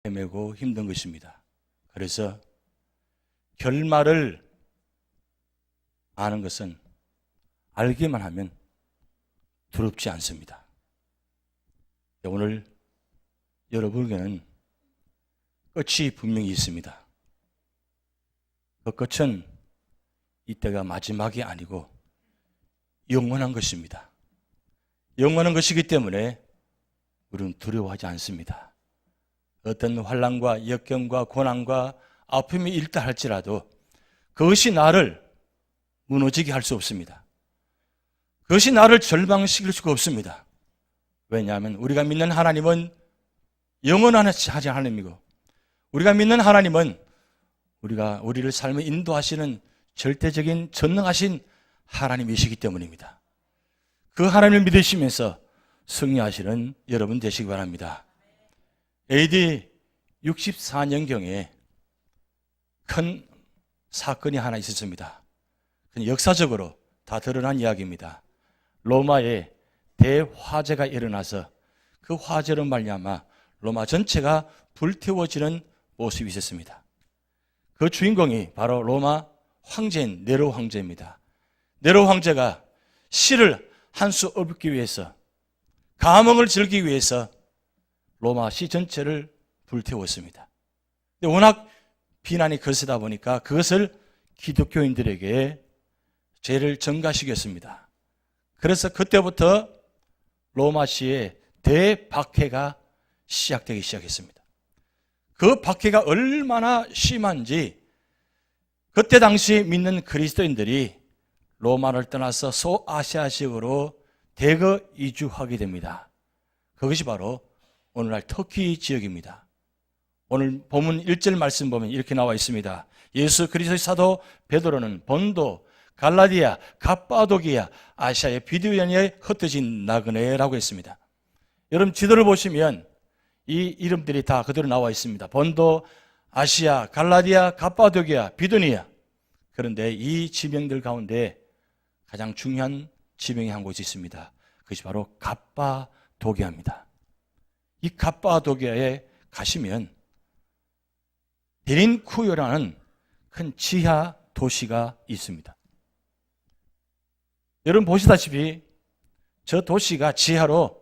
헤매고 힘든 것입니다. 그래서 결말을 아는 것은 알기만 하면 두렵지 않습니다. 오늘 여러분에게는 끝이 분명히 있습니다. 그 끝은 이때가 마지막이 아니고 영원한 것입니다. 영원한 것이기 때문에 우리는 두려워하지 않습니다. 어떤 환난과 역경과 고난과 아픔이 있다 할지라도 그것이 나를 무너지게 할 수 없습니다. 그것이 나를 절망시킬 수가 없습니다. 왜냐하면 우리가 믿는 하나님은 영원하지 하나님이고, 우리가 믿는 하나님은 우리를 삶에 인도하시는 절대적인 전능하신 하나님이시기 때문입니다. 그 하나님을 믿으시면서 승리하시는 여러분 되시기 바랍니다. AD 64년경에 큰 사건이 하나 있었습니다. 역사적으로 다 드러난 이야기입니다. 로마에 대화재가 일어나서 그 화재로 말미암아 로마 전체가 불태워지는 모습이 있었습니다. 그 주인공이 바로 로마 황제인 네로 황제입니다. 네로 황제가 씨를 한 수 얻기 위해서, 감흥을 즐기기 위해서 로마 시 전체를 불태웠습니다. 근데 워낙 비난이 거세다 보니까 그것을 기독교인들에게 죄를 전가시켰습니다. 그래서 그때부터 로마시에 대박해가 시작되기 시작했습니다. 그 박해가 얼마나 심한지 그때 당시 믿는 그리스도인들이 로마를 떠나서 소아시아 지역으로 대거 이주하게 됩니다. 그것이 바로 오늘날 터키 지역입니다. 오늘 본문 1절 말씀 보면 이렇게 나와 있습니다. 예수 그리스도의 사도 베드로는 본도, 갈라디아, 갑바도기아, 아시아의 비두니아에 흩어진 나그네라고 했습니다. 여러분 지도를 보시면 이 이름들이 다 그대로 나와 있습니다. 본도, 아시아, 갈라디아, 갑바도기아, 비두니아. 그런데 이 지명들 가운데 가장 중요한 지명이 한 곳이 있습니다. 그것이 바로 갑바도기아입니다. 이 갑바도기아에 가시면 데린쿠요라는 큰 지하 도시가 있습니다. 여러분 보시다시피 저 도시가 지하로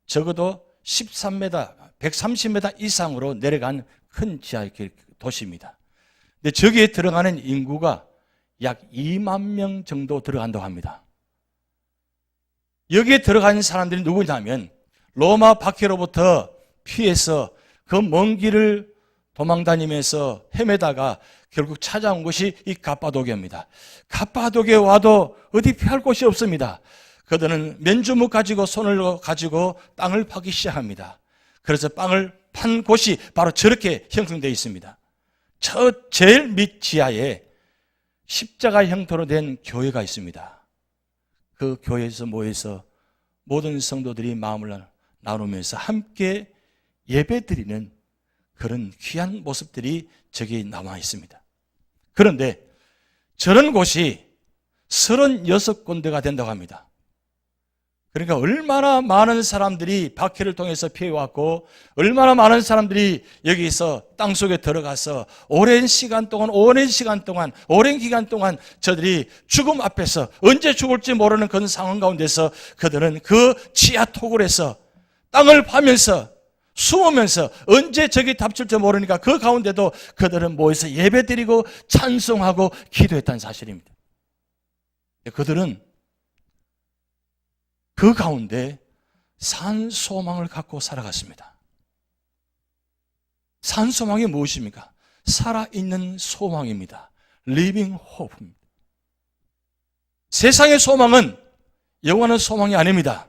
적어도 13m, 130m 이상으로 내려간 큰 지하 도시입니다. 근데 저기에 들어가는 인구가 약 2만 명 정도 들어간다고 합니다. 여기에 들어간 사람들이 누구냐면 로마 박해로부터 피해서 그 먼 길을 도망다니면서 헤매다가 결국 찾아온 것이 이 갑바도기아입니다. 갑바도기아에 와도 어디 피할 곳이 없습니다. 그들은 맨주먹 가지고 손을 가지고 땅을 파기 시작합니다. 그래서 땅을 판 곳이 바로 저렇게 형성되어 있습니다. 저 제일 밑 지하에 십자가 형태로 된 교회가 있습니다. 그 교회에서 모여서 모든 성도들이 마음을 나누면서 함께 예배드리는 그런 귀한 모습들이 저기 남아 있습니다. 그런데 저런 곳이 36군데가 된다고 합니다. 그러니까 얼마나 많은 사람들이 박해를 통해서 피해왔고 얼마나 많은 사람들이 여기서 땅속에 들어가서 오랜 기간 동안 저들이 죽음 앞에서 언제 죽을지 모르는 그런 상황 가운데서 그들은 그 지하 토굴에서 땅을 파면서 숨으면서 언제 저기 닥칠지 모르니까 그 가운데도 그들은 모여서 예배드리고 찬송하고 기도했다는 사실입니다. 그들은 그 가운데 산 소망을 갖고 살아갔습니다. 산 소망이 무엇입니까? 살아있는 소망입니다. Living hope입니다. 세상의 소망은 영원한 소망이 아닙니다.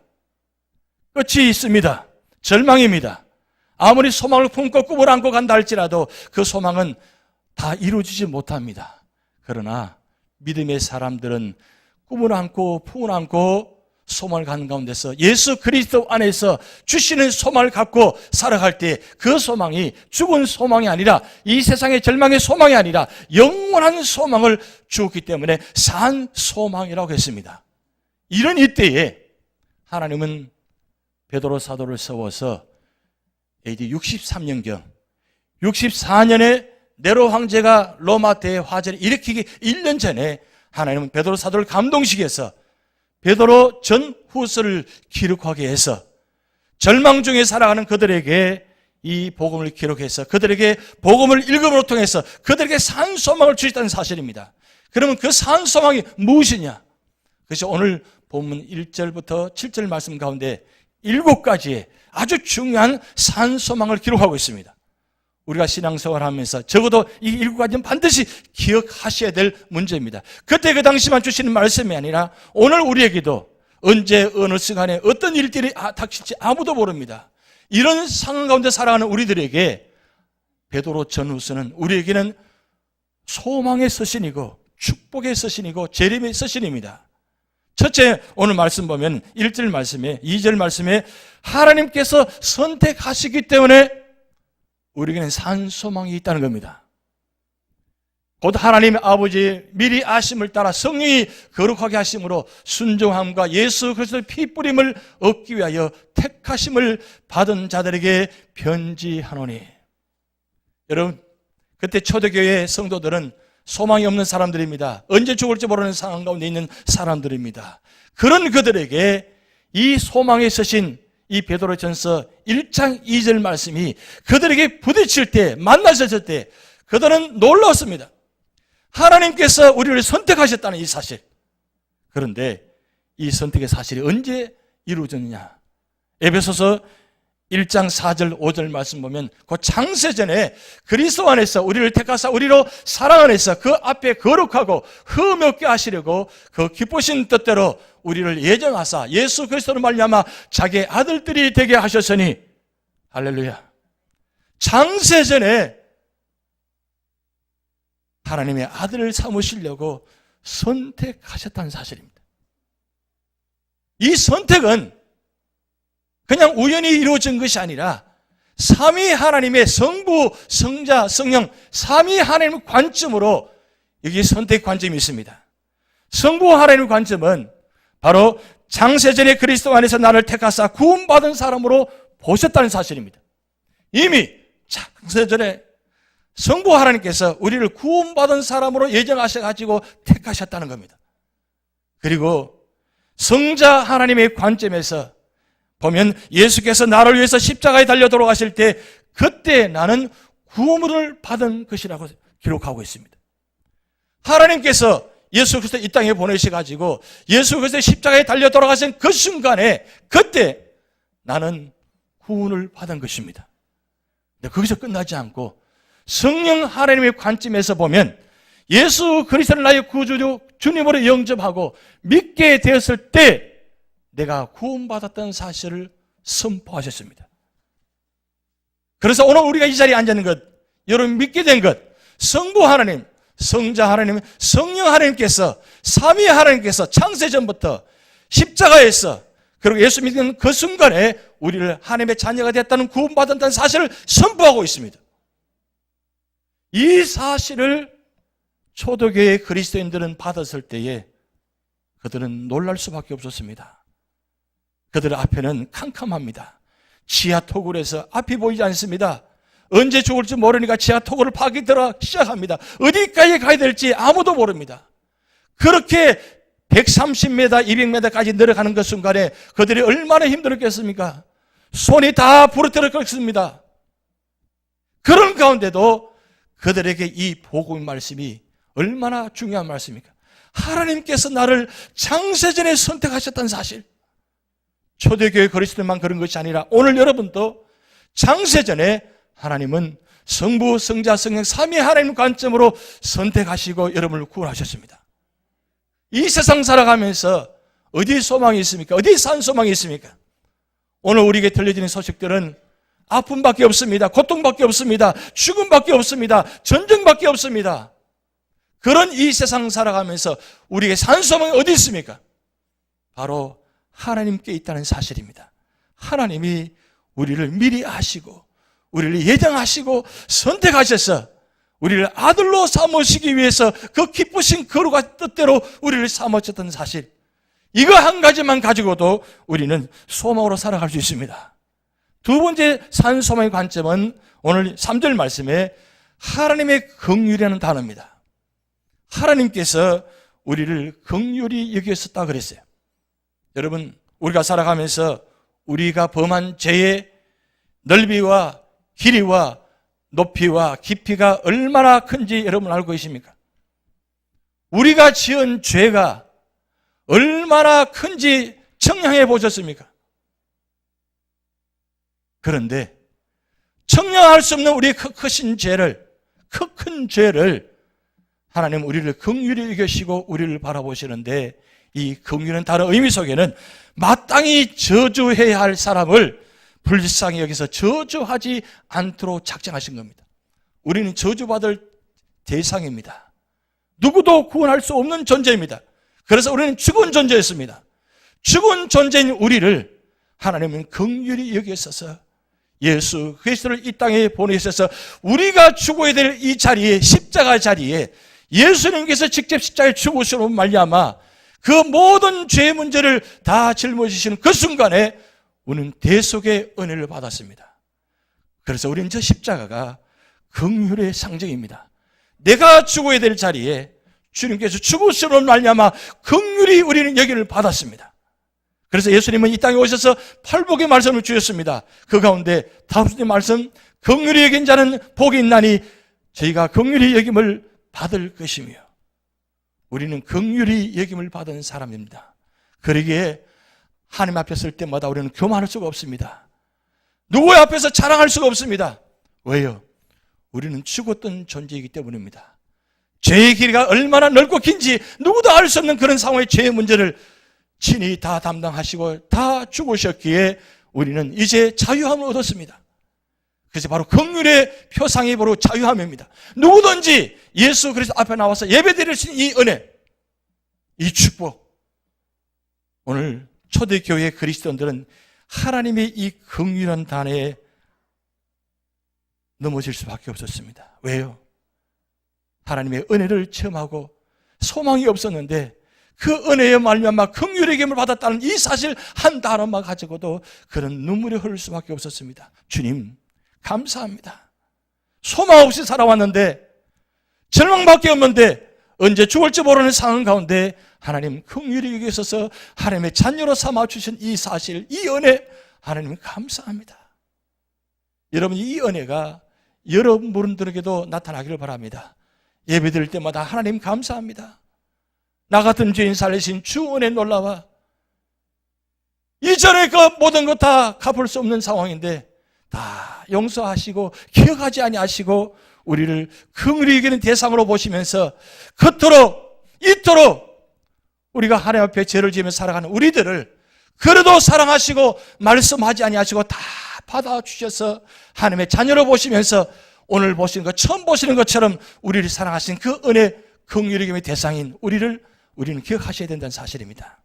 끝이 있습니다. 절망입니다. 아무리 소망을 품고 꿈을 안고 간다 할지라도 그 소망은 다 이루어지지 못합니다. 그러나 믿음의 사람들은 꿈을 안고 품을 안고 소망을 갖는 가운데서 예수 그리스도 안에서 주시는 소망을 갖고 살아갈 때 그 소망이 죽은 소망이 아니라 이 세상의 절망의 소망이 아니라 영원한 소망을 주었기 때문에 산 소망이라고 했습니다. 이런 이때에 하나님은 베드로 사도를 세워서 AD 63년경 64년에 네로 황제가 로마 대화재를 일으키기 1년 전에 하나님은 베드로 사도를 감동시켜서 베드로 전후서를 기록하게 해서 절망 중에 살아가는 그들에게 이 복음을 기록해서 그들에게 복음을 읽음으로 통해서 그들에게 산 소망을 주셨다는 사실입니다. 그러면 그 산 소망이 무엇이냐? 그래서 오늘 본문 1절부터 7절 말씀 가운데 7가지의 아주 중요한 산 소망을 기록하고 있습니다. 우리가 신앙생활하면서 적어도 이 7가지는 반드시 기억하셔야 될 문제입니다. 그때 그 당시만 주시는 말씀이 아니라 오늘 우리에게도 언제 어느 시간에 어떤 일들이 닥칠지 아무도 모릅니다. 이런 상황 가운데 살아가는 우리들에게 베드로 전후서는 우리에게는 소망의 서신이고 축복의 서신이고 재림의 서신입니다. 첫째, 오늘 말씀 보면 1절 말씀에 2절 말씀에 하나님께서 선택하시기 때문에 우리에게는 산 소망이 있다는 겁니다. 곧 하나님의 아버지의 미리 아심을 따라 성령이 거룩하게 하심으로 순종함과 예수 그리스도의 피 뿌림을 얻기 위하여 택하심을 받은 자들에게 편지하노니. 여러분, 그때 초대교회 성도들은 소망이 없는 사람들입니다. 언제 죽을지 모르는 상황 가운데 있는 사람들입니다. 그런 그들에게 이 소망의 서신 이 베드로전서 1장 2절 말씀이 그들에게 부딪힐 때, 만나셨을 때 그들은 놀랐습니다. 하나님께서 우리를 선택하셨다는 이 사실. 그런데 이 선택의 사실이 언제 이루어졌느냐? 에베소서 1장 4절 5절 말씀 보면 그 창세전에 그리스도 안에서 우리를 택하사 우리로 사랑 안에서 그 앞에 거룩하고 흠없게 하시려고 그 기쁘신 뜻대로 우리를 예정하사 예수 그리스도로 말미암아 자기의 아들들이 되게 하셨으니 할렐루야. 창세전에 하나님의 아들을 삼으시려고 선택하셨다는 사실입니다. 이 선택은 그냥 우연히 이루어진 것이 아니라 삼위 하나님의 성부, 성자, 성령 삼위 하나님의 관점으로 여기 선택 관점이 있습니다. 성부 하나님의 관점은 바로 창세전에 그리스도 안에서 나를 택하사 구원받은 사람으로 보셨다는 사실입니다. 이미 창세전에 성부 하나님께서 우리를 구원받은 사람으로 예정하셔가지고 택하셨다는 겁니다. 그리고 성자 하나님의 관점에서 보면 예수께서 나를 위해서 십자가에 달려 돌아가실 때 그때 나는 구원을 받은 것이라고 기록하고 있습니다. 하나님께서 예수 그리스도 이 땅에 보내셔가지고 예수 그리스도 십자가에 달려 돌아가신 그 순간에 그때 나는 구원을 받은 것입니다. 근데 거기서 끝나지 않고 성령 하나님의 관점에서 보면 예수 그리스도를 나의 구주 주님으로 영접하고 믿게 되었을 때 내가 구원받았다는 사실을 선포하셨습니다. 그래서 오늘 우리가 이 자리에 앉는 것, 여러분 믿게 된 것, 성부 하나님, 성자 하나님, 성령 하나님께서 삼위 하나님께서 창세전부터 십자가에서 그리고 예수 믿는 그 순간에 우리를 하나님의 자녀가 됐다는 구원받았다는 사실을 선포하고 있습니다. 이 사실을 초대교회 그리스도인들은 받았을 때에 그들은 놀랄 수밖에 없었습니다. 그들 앞에는 캄캄합니다. 지하 토굴에서 앞이 보이지 않습니다. 언제 죽을지 모르니까 지하 토굴을 파기 들어 시작합니다. 어디까지 가야 될지 아무도 모릅니다. 그렇게 130m, 200m까지 내려가는 그 순간에 그들이 얼마나 힘들었겠습니까? 손이 다 부러뜨렸겠습니다. 그런 가운데도 그들에게 이 복음의 말씀이 얼마나 중요한 말씀입니까? 하나님께서 나를 창세전에 선택하셨다는 사실. 초대교회 그리스도만 그런 것이 아니라 오늘 여러분도 창세전에 하나님은 성부, 성자, 성령 삼위 하나님 관점으로 선택하시고 여러분을 구원하셨습니다. 이 세상 살아가면서 어디 소망이 있습니까? 어디 산 소망이 있습니까? 오늘 우리에게 들려지는 소식들은 아픔밖에 없습니다. 고통밖에 없습니다. 죽음밖에 없습니다. 전쟁밖에 없습니다. 그런 이 세상 살아가면서 우리에게 산 소망이 어디 있습니까? 바로 하나님께 있다는 사실입니다. 하나님이 우리를 미리 아시고 우리를 예정하시고 선택하셔서 우리를 아들로 삼으시기 위해서 그 기쁘신 거룩한 뜻대로 우리를 삼으셨던 사실, 이거 한 가지만 가지고도 우리는 소망으로 살아갈 수 있습니다. 두 번째 산 소망의 관점은 오늘 3절 말씀에 하나님의 긍휼이라는 단어입니다. 하나님께서 우리를 긍휼히 여기셨다 그랬어요. 여러분, 우리가 살아가면서 우리가 범한 죄의 넓이와 길이와 높이와 깊이가 얼마나 큰지 여러분 알고 계십니까? 우리가 지은 죄가 얼마나 큰지 청량해 보셨습니까? 그런데 청량할 수 없는 우리의 크신 죄를, 큰 죄를 하나님 우리를 긍휼히 여기시고 우리를 바라보시는데, 이 긍휼은 다른 의미 속에는 마땅히 저주해야 할 사람을 불쌍히 여기서 저주하지 않도록 작정하신 겁니다. 우리는 저주받을 대상입니다. 누구도 구원할 수 없는 존재입니다. 그래서 우리는 죽은 존재였습니다. 죽은 존재인 우리를 하나님은 긍휼히 여기셔서 예수 그리스도를 이 땅에 보내셔서 우리가 죽어야 될 이 자리에, 십자가 자리에 예수님께서 직접 십자가에 죽으시로 말미암아 그 모든 죄의 문제를 다 짊어지시는 그 순간에 우리는 대속의 은혜를 받았습니다. 그래서 우리는 저 십자가가 긍휼의 상징입니다. 내가 죽어야 될 자리에 주님께서 죽으시로 말미암아 긍휼히 우리는 여기를 받았습니다. 그래서 예수님은 이 땅에 오셔서 팔복의 말씀을 주셨습니다. 그 가운데 다섯 번째 말씀, 긍휼히 여긴 자는 복이 있나니 저희가 긍휼히 여김을 받을 것이며, 우리는 긍휼히 여김을 받은 사람입니다. 그러기에 하나님 앞에 설 때마다 우리는 교만할 수가 없습니다. 누구의 앞에서 자랑할 수가 없습니다. 왜요? 우리는 죽었던 존재이기 때문입니다. 죄의 길이가 얼마나 넓고 긴지 누구도 알 수 없는 그런 상황의 죄의 문제를 친히 다 담당하시고 다 죽으셨기에 우리는 이제 자유함을 얻었습니다. 그래서 바로 긍휼의 표상이 바로 자유함입니다. 누구든지 예수 그리스도 앞에 나와서 예배드릴 수 있는 이 은혜, 이 축복, 오늘 초대교회 그리스도인들은 하나님의 이 긍휼한 단에 넘어질 수밖에 없었습니다. 왜요? 하나님의 은혜를 체험하고 소망이 없었는데 그 은혜의 말미암아 긍휼의 겜을 받았다는 이 사실 한 단어만 가지고도 그런 눈물이 흐를 수밖에 없었습니다. 주님 감사합니다. 소망 없이 살아왔는데, 절망밖에 없는데, 언제 죽을지 모르는 상황 가운데 하나님 긍휼히 여기셔서 하나님의 자녀로 삼아주신 이 사실, 이 은혜, 하나님 감사합니다. 여러분, 이 은혜가 여러분들에게도 나타나기를 바랍니다. 예배드릴 때마다 하나님 감사합니다. 나 같은 죄인 살리신 주 은혜 놀라와. 이전에 그 모든 것 다 갚을 수 없는 상황인데 다 용서하시고 기억하지 아니하시고 우리를 긍휼히 여기는 대상으로 보시면서 그토록 이토록 우리가 하나님 앞에 죄를 지으며 살아가는 우리들을 그래도 사랑하시고 말씀하지 아니하시고 다 받아주셔서 하나님의 자녀로 보시면서 오늘 보시는 것, 처음 보시는 것처럼 우리를 사랑하신 그 은혜, 긍휼의 겜의 대상인 우리는 기억하셔야 된다는 사실입니다.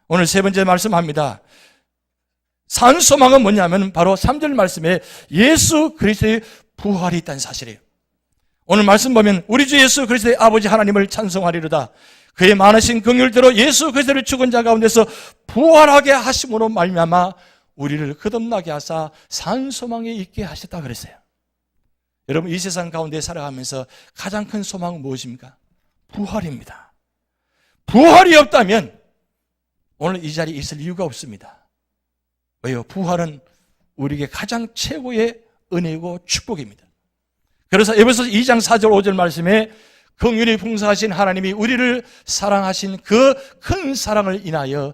오늘 세 번째 말씀합니다. 산 소망은 뭐냐면 바로 3절 말씀에 예수 그리스도의 부활이 있다는 사실이에요. 오늘 말씀 보면 우리 주 예수 그리스도의 아버지 하나님을 찬송하리로다. 그의 많으신 긍휼대로 예수 그리스도를 죽은 자 가운데서 부활하게 하심으로 말미암아 우리를 거듭나게 하사 산 소망에 있게 하셨다 그랬어요. 여러분, 이 세상 가운데 살아가면서 가장 큰 소망은 무엇입니까? 부활입니다. 부활이 없다면 오늘 이 자리에 있을 이유가 없습니다. 왜요? 부활은 우리에게 가장 최고의 은혜고 축복입니다. 그래서 에베소서 2장 4절 5절 말씀에 긍휼히 풍성하신 하나님이 우리를 사랑하신 그 큰 사랑을 인하여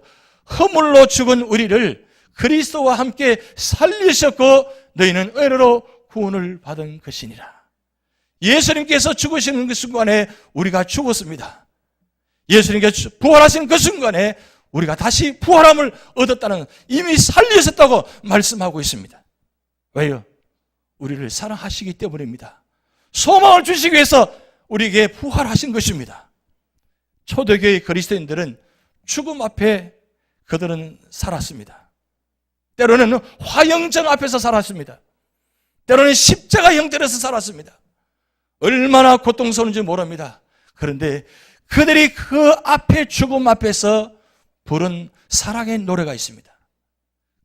허물로 죽은 우리를 그리스도와 함께 살리셨고 너희는 은혜로 구원을 받은 것이니라. 예수님께서 죽으시는 그 순간에 우리가 죽었습니다. 예수님께서 부활하신 그 순간에 우리가 다시 부활함을 얻었다는, 이미 살리셨다고 말씀하고 있습니다. 왜요? 우리를 사랑하시기 때문입니다. 소망을 주시기 위해서 우리에게 부활하신 것입니다. 초대교회 그리스도인들은 죽음 앞에 그들은 살았습니다. 때로는 화영정 앞에서 살았습니다. 때로는 십자가 형태로서 살았습니다. 얼마나 고통스러운지 모릅니다. 그런데 그들이 그 앞에 죽음 앞에서 부른 사랑의 노래가 있습니다.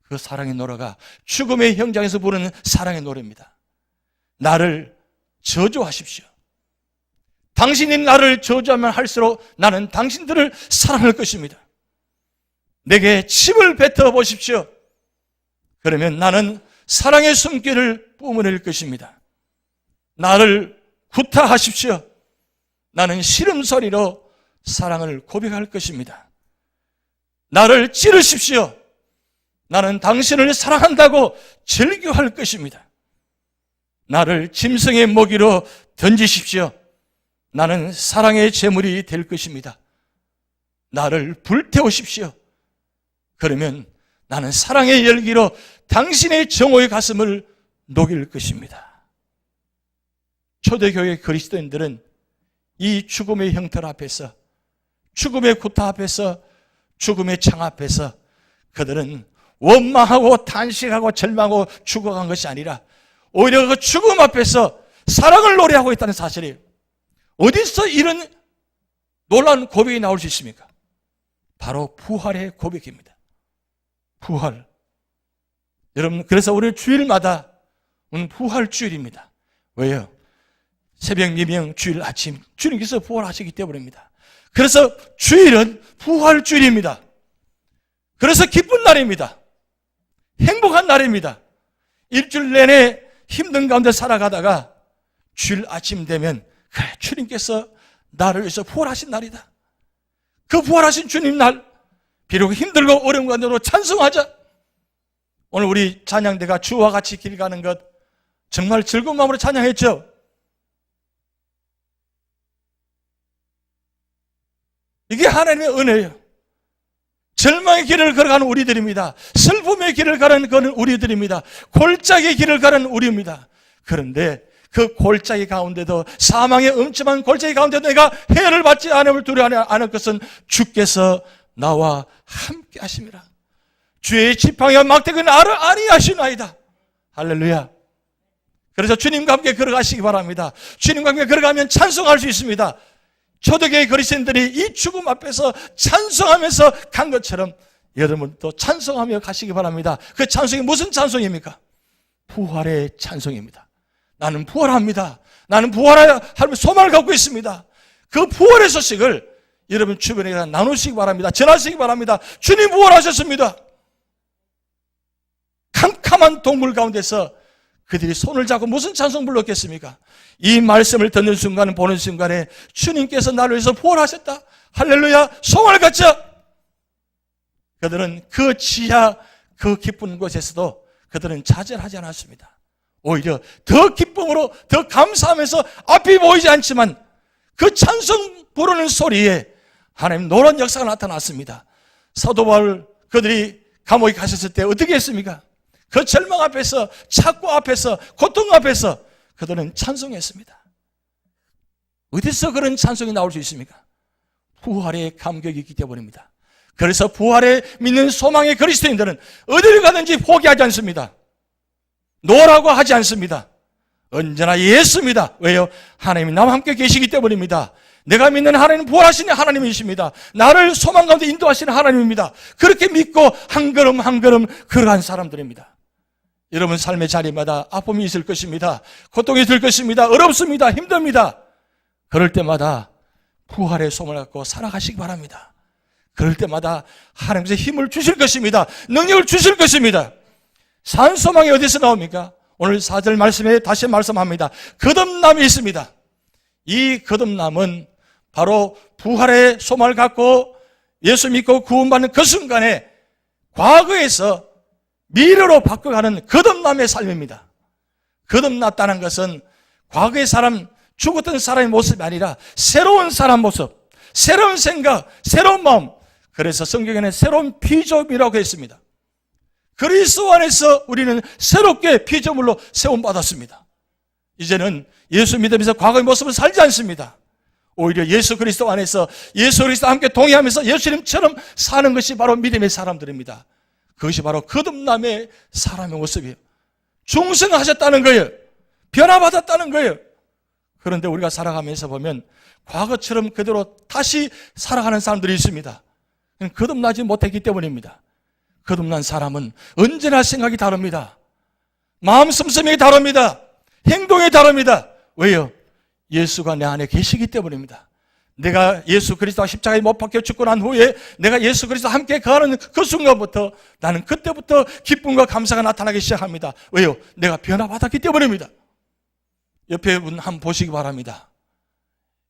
그 사랑의 노래가 죽음의 현장에서 부르는 사랑의 노래입니다. 나를 저주하십시오. 당신이 나를 저주하면 할수록 나는 당신들을 사랑할 것입니다. 내게 침을 뱉어 보십시오. 그러면 나는 사랑의 숨결을 뿜어낼 것입니다. 나를 구타하십시오. 나는 시름소리로 사랑을 고백할 것입니다. 나를 찌르십시오. 나는 당신을 사랑한다고 절규할 것입니다. 나를 짐승의 먹이로 던지십시오. 나는 사랑의 제물이 될 것입니다. 나를 불태우십시오. 그러면 나는 사랑의 열기로 당신의 정오의 가슴을 녹일 것입니다. 초대교회 그리스도인들은 이 죽음의 형틀 앞에서, 죽음의 구타 앞에서, 죽음의 창 앞에서 그들은 원망하고 탄식하고 절망하고 죽어간 것이 아니라 오히려 그 죽음 앞에서 사랑을 노래하고 있다는 사실이에요. 어디서 이런 놀라운 고백이 나올 수 있습니까? 바로 부활의 고백입니다. 부활. 여러분, 그래서 우리 주일마다 오늘 부활 주일입니다. 왜요? 새벽 미명 주일 아침 주님께서 부활하시기 때문입니다. 그래서 주일은 부활 주일입니다. 그래서 기쁜 날입니다. 행복한 날입니다. 일주일 내내 힘든 가운데 살아가다가 주일 아침 되면 그래, 주님께서 나를 위해서 부활하신 날이다. 그 부활하신 주님 날, 비록 힘들고 어려운 가운데도 찬송하자. 오늘 우리 찬양대가 주와 같이 길 가는 것 정말 즐거운 마음으로 찬양했죠. 이게 하나님의 은혜예요. 절망의 길을 걸어가는 우리들입니다. 슬픔의 길을 가는 우리들입니다. 골짜기의 길을 가는 우리입니다. 그런데 그 골짜기 가운데도, 사망의 음침한 골짜기 가운데도 내가 해를 받지 않음을 두려워하지 않을 것은 주께서 나와 함께 하심이라. 주의 지팡이와 막대기는 나를 안위하시나이다. 할렐루야. 그래서 주님과 함께 걸어가시기 바랍니다. 주님과 함께 걸어가면 찬송할 수 있습니다. 초대교회 그리스도인들이 이 죽음 앞에서 찬송하면서 간 것처럼 여러분도 찬송하며 가시기 바랍니다. 그 찬송이 무슨 찬송입니까? 부활의 찬송입니다. 나는 부활합니다. 나는 부활할 소망을 갖고 있습니다. 그 부활의 소식을 여러분 주변에 나누시기 바랍니다. 전하시기 바랍니다. 주님 부활하셨습니다. 캄캄한 동굴 가운데서 그들이 손을 잡고 무슨 찬송 불렀겠습니까? 이 말씀을 듣는 순간, 보는 순간에 주님께서 나를 위해서 부활하셨다. 할렐루야, 소망을 갖자. 그들은 그 지하, 그 기쁜 곳에서도 그들은 좌절하지 않았습니다. 오히려 더 기쁨으로, 더 감사하면서 앞이 보이지 않지만 그 찬송 부르는 소리에 하나님 놀라운 역사가 나타났습니다. 사도 바울 그들이 감옥에 가셨을 때 어떻게 했습니까? 그 절망 앞에서, 착고 앞에서, 고통 앞에서 그들은 찬송했습니다. 어디서 그런 찬송이 나올 수 있습니까? 부활의 감격이 있기 때문입니다. 그래서 부활에 믿는 소망의 그리스도인들은 어디를 가든지 포기하지 않습니다. 노라고 하지 않습니다. 언제나 예수입니다. 왜요? 하나님이 나와 함께 계시기 때문입니다. 내가 믿는 하나님은 부활하시는 하나님이십니다. 나를 소망 가운데 인도하시는 하나님입니다. 그렇게 믿고 한 걸음 한 걸음 걸어간 사람들입니다. 여러분 삶의 자리마다 아픔이 있을 것입니다. 고통이 있을 것입니다. 어렵습니다. 힘듭니다. 그럴 때마다 부활의 소망을 갖고 살아가시기 바랍니다. 그럴 때마다 하나님께서 힘을 주실 것입니다. 능력을 주실 것입니다. 산소망이 어디서 나옵니까? 오늘 4절 말씀에 다시 말씀합니다. 거듭남이 있습니다. 이 거듭남은 바로 부활의 소망을 갖고 예수 믿고 구원받는 그 순간에 과거에서 미래로 바꿔가는 거듭남의 삶입니다. 거듭났다는 것은 과거의 사람, 죽었던 사람의 모습이 아니라 새로운 사람 모습, 새로운 생각, 새로운 마음. 그래서 성경에는 새로운 피조물이라고 했습니다. 그리스도 안에서 우리는 새롭게 피조물로 세움받았습니다. 이제는 예수 믿으면서 과거의 모습을 살지 않습니다. 오히려 예수 그리스도 안에서 예수 그리스도와 함께 동의하면서 예수님처럼 사는 것이 바로 믿음의 사람들입니다. 그것이 바로 거듭남의 사람의 모습이에요. 중생하셨다는 거예요. 변화받았다는 거예요. 그런데 우리가 살아가면서 보면 과거처럼 그대로 다시 살아가는 사람들이 있습니다. 거듭나지 못했기 때문입니다. 거듭난 사람은 언제나 생각이 다릅니다. 마음 씀씀이 다릅니다. 행동이 다릅니다. 왜요? 예수가 내 안에 계시기 때문입니다. 내가 예수 그리스도와 십자가에 못 박혀 죽고 난 후에 내가 예수 그리스도와 함께 거하는 그 순간부터 나는 그때부터 기쁨과 감사가 나타나기 시작합니다. 왜요? 내가 변화받았기 때문입니다. 옆에 분 한번 보시기 바랍니다.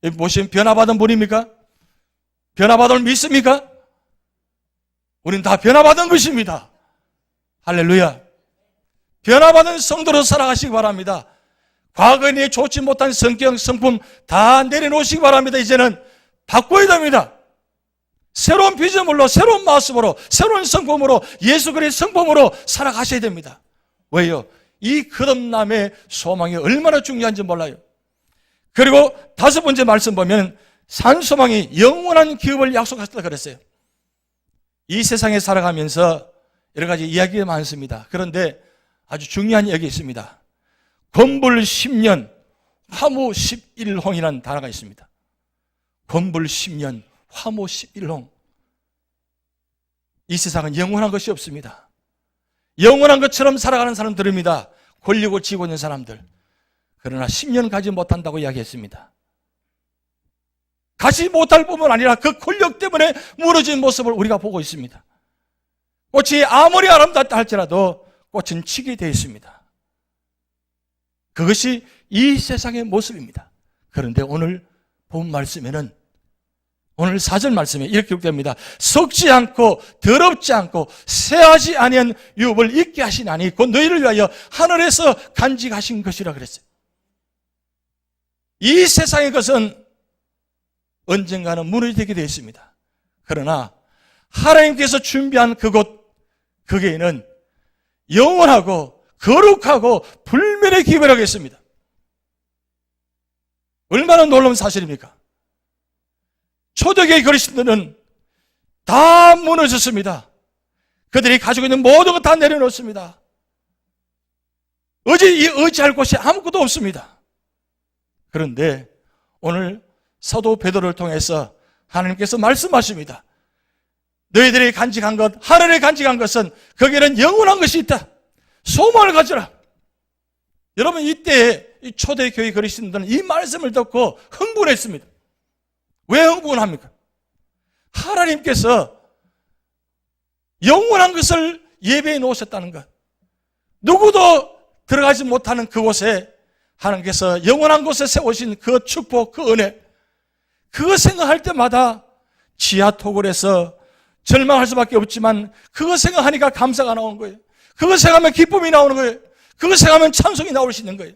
여기 보시면 변화받은 분입니까? 변화받은 분 믿습니까? 우리는 다 변화받은 것입니다. 할렐루야. 변화받은 성도로 살아가시기 바랍니다. 과거에 내 좋지 못한 성격, 성품 다 내려놓으시기 바랍니다. 이제는 바꿔야 됩니다. 새로운 피조물로, 새로운 모습으로, 새로운 성품으로, 예수 그리스도의 성품으로 살아가셔야 됩니다. 왜요? 이 거듭남의 소망이 얼마나 중요한지 몰라요. 그리고 다섯 번째 말씀 보면 산소망이 영원한 기업을 약속하셨다 그랬어요. 이 세상에 살아가면서 여러 가지 이야기가 많습니다. 그런데 아주 중요한 이야기 있습니다. 건불 10년, 화무 11홍이라는 단어가 있습니다. 건불 10년, 화무 11홍. 이 세상은 영원한 것이 없습니다. 영원한 것처럼 살아가는 사람들입니다. 권력을 쥐고 있는 사람들. 그러나 10년 가지 못한다고 이야기했습니다. 가지 못할 뿐만 아니라 그 권력 때문에 무너진 모습을 우리가 보고 있습니다. 꽃이 아무리 아름답다 할지라도 꽃은 치게 되어 있습니다. 그것이 이 세상의 모습입니다. 그런데 오늘 본 말씀에는, 오늘 4절 말씀에 이렇게 기록됩니다. 썩지 않고 더럽지 않고 새하지 아니한 유업을 있게 하시나니 곧 너희를 위하여 하늘에서 간직하신 것이라 그랬어요. 이 세상의 것은 언젠가는 무너지게 되어 있습니다. 그러나 하나님께서 준비한 그곳, 거기에는 영원하고 거룩하고 불멸의 기별하게 있습니다. 얼마나 놀라운 사실입니까? 초대교회 그리스도인들은 다 무너졌습니다. 그들이 가지고 있는 모든 것 다 내려놓습니다. 의지할 곳이 아무것도 없습니다. 그런데 오늘 사도 베드로를 통해서 하나님께서 말씀하십니다. 너희들이 간직한 것, 하늘에 간직한 것은 거기에는 영원한 것이 있다. 소망을 가져라. 여러분, 이때 이 초대교회 그리스도인들은 이 말씀을 듣고 흥분했습니다. 왜 흥분합니까? 하나님께서 영원한 것을 예배해 놓으셨다는 것. 누구도 들어가지 못하는 그곳에 하나님께서 영원한 곳에 세우신 그 축복, 그 은혜, 그거 생각할 때마다 지하토굴에서 절망할 수밖에 없지만 그거 생각하니까 감사가 나오는 거예요. 그거 생각하면 기쁨이 나오는 거예요. 그거 생각하면 찬송이 나올 수 있는 거예요.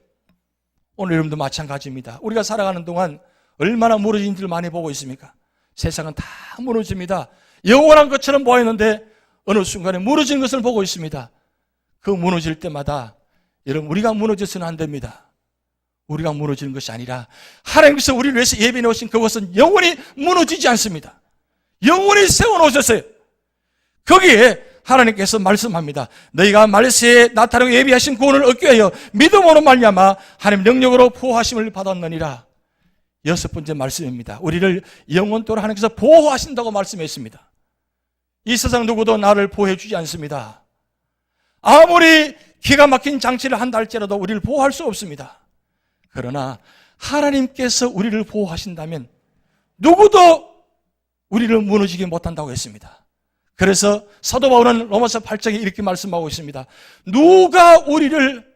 오늘 여러분도 마찬가지입니다. 우리가 살아가는 동안 얼마나 무너진 일을 많이 보고 있습니까? 세상은 다 무너집니다. 영원한 것처럼 보였는데 어느 순간에 무너진 것을 보고 있습니다. 그 무너질 때마다 여러분, 우리가 무너져서는 안 됩니다. 우리가 무너지는 것이 아니라 하나님께서 우리를 위해서 예비해 놓으신 그것은 영원히 무너지지 않습니다. 영원히 세워놓으셨어요. 거기에 하나님께서 말씀합니다. 너희가 말세에 나타나고 예비하신 구원을 얻기 위하여 믿음으로 말미암아 하나님 능력으로 보호하심을 받았느니라. 여섯 번째 말씀입니다. 우리를 영원토록 하나님께서 보호하신다고 말씀했습니다. 이 세상 누구도 나를 보호해 주지 않습니다. 아무리 기가 막힌 장치를 한다 할지라도 우리를 보호할 수 없습니다. 그러나 하나님께서 우리를 보호하신다면 누구도 우리를 무너지게 못한다고 했습니다. 그래서 사도 바울은 로마서 8장에 이렇게 말씀하고 있습니다. 누가 우리를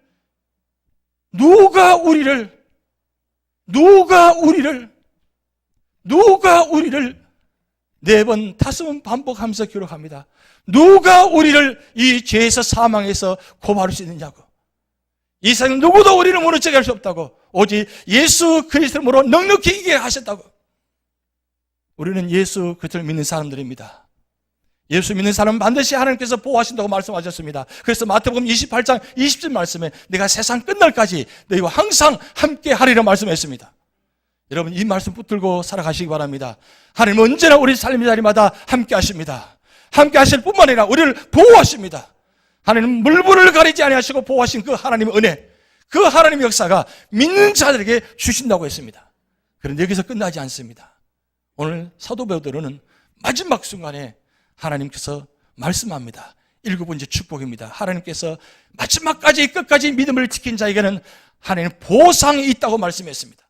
네 번, 다섯 번 반복하면서 기록합니다. 누가 우리를 이 죄에서 사망해서 고발할 수 있느냐고. 이 세상 누구도 우리를 무너지게 할 수 없다고. 오직 예수 그리스도로 넉넉히 이기게 하셨다고. 우리는 예수 그리스도를 믿는 사람들입니다. 예수 믿는 사람은 반드시 하나님께서 보호하신다고 말씀하셨습니다. 그래서 마태복음 28장 20절 말씀에 내가 세상 끝날까지 너희와 항상 함께 하리라 말씀했습니다. 여러분, 이 말씀 붙들고 살아가시기 바랍니다. 하나님은 언제나 우리 삶의 자리마다 함께 하십니다. 함께 하실 뿐만 아니라 우리를 보호하십니다. 하나님은 물불을 가리지 아니하시고 보호하신 그 하나님의 은혜, 그 하나님의 역사가 믿는 자들에게 주신다고 했습니다. 그런데 여기서 끝나지 않습니다. 오늘 사도 베드로는 마지막 순간에 하나님께서 말씀합니다. 일곱 번째 축복입니다. 하나님께서 마지막까지 끝까지 믿음을 지킨 자에게는 하나님 보상이 있다고 말씀했습니다.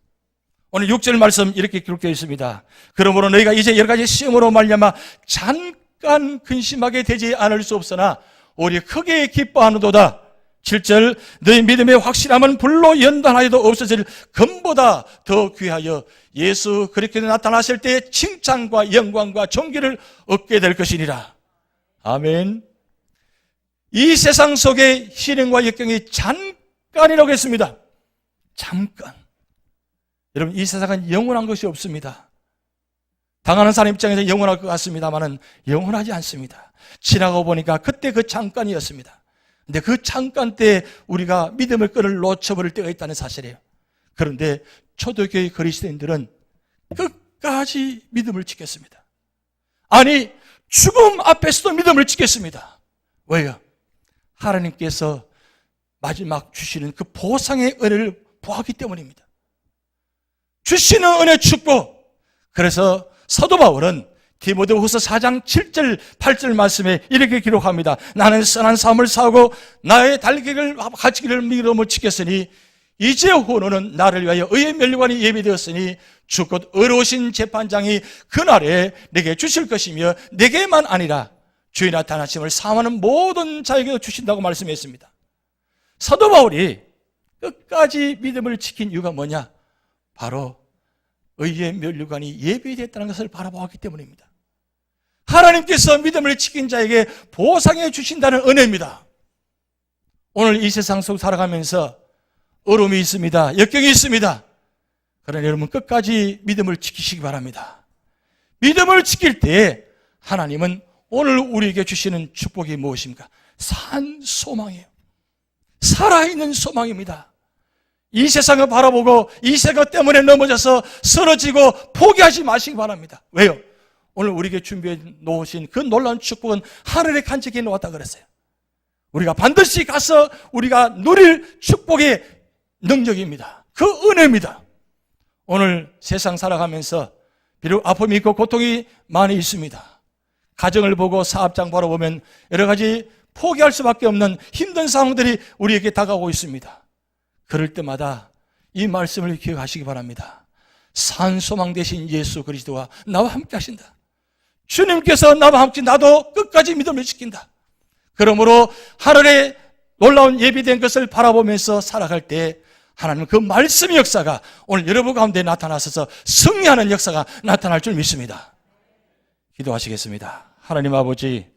오늘 6절 말씀 이렇게 기록되어 있습니다. 그러므로 너희가 이제 여러 가지 시험으로 말미암아 잠깐 근심하게 되지 않을 수 없으나 오히려 크게 기뻐하는도다. 7절 너희 믿음의 확실함은 불로 연단하여도 없어질 금보다 더 귀하여 예수 그리스도 나타나실 때 칭찬과 영광과 존귀를 얻게 될 것이니라. 아멘. 이 세상 속의 시련과 역경이 잠깐이라고 했습니다. 잠깐. 여러분, 이 세상은 영원한 것이 없습니다. 당하는 사람 입장에서 영원할 것 같습니다만은 영원하지 않습니다. 지나고 보니까 그때 그 잠깐이었습니다. 근데 그 잠깐 때 우리가 믿음의 끈을 놓쳐버릴 때가 있다는 사실이에요. 그런데 초대교회 그리스도인들은 끝까지 믿음을 지켰습니다. 아니, 죽음 앞에서도 믿음을 지켰습니다. 왜요? 하나님께서 마지막 주시는 그 보상의 은혜를 보았기 때문입니다. 주시는 은혜 축복. 그래서 사도 바울은 디모데후서 4장 7절 8절 말씀에 이렇게 기록합니다. 나는 선한 삶을 사고 나의 달기를 가지기를 믿음을 지켰으니 이제후로는 나를 위하여 의의 면류관이 예비되었으니 주 곧 의로우신 재판장이 그날에 내게 주실 것이며 내게만 아니라 주의 나타나심을 사모하는 모든 자에게도 주신다고 말씀했습니다. 사도 바울이 끝까지 믿음을 지킨 이유가 뭐냐? 바로 의의 면류관이 예비됐다는 것을 바라보았기 때문입니다. 하나님께서 믿음을 지킨 자에게 보상해 주신다는 은혜입니다. 오늘 이 세상 속 살아가면서 어려움이 있습니다. 역경이 있습니다. 그러나 여러분 끝까지 믿음을 지키시기 바랍니다. 믿음을 지킬 때 하나님은 오늘 우리에게 주시는 축복이 무엇입니까? 산 소망이에요. 살아있는 소망입니다. 이 세상을 바라보고 이 세상 때문에 넘어져서 쓰러지고 포기하지 마시기 바랍니다. 왜요? 오늘 우리에게 준비해 놓으신 그 놀라운 축복은 하늘에 간직해 놓았다 그랬어요. 우리가 반드시 가서 우리가 누릴 축복의 능력입니다. 그 은혜입니다. 오늘 세상 살아가면서 비록 아픔이 있고 고통이 많이 있습니다. 가정을 보고 사업장 바라보면 여러 가지 포기할 수밖에 없는 힘든 상황들이 우리에게 다가오고 있습니다. 그럴 때마다 이 말씀을 기억하시기 바랍니다. 산 소망 되신 예수 그리스도와 나와 함께 하신다. 주님께서 나와 함께 나도 끝까지 믿음을 지킨다. 그러므로 하늘에 놀라운 예비된 것을 바라보면서 살아갈 때 하나님은 그 말씀의 역사가 오늘 여러분 가운데 나타나셔서 승리하는 역사가 나타날 줄 믿습니다. 기도하시겠습니다. 하나님 아버지,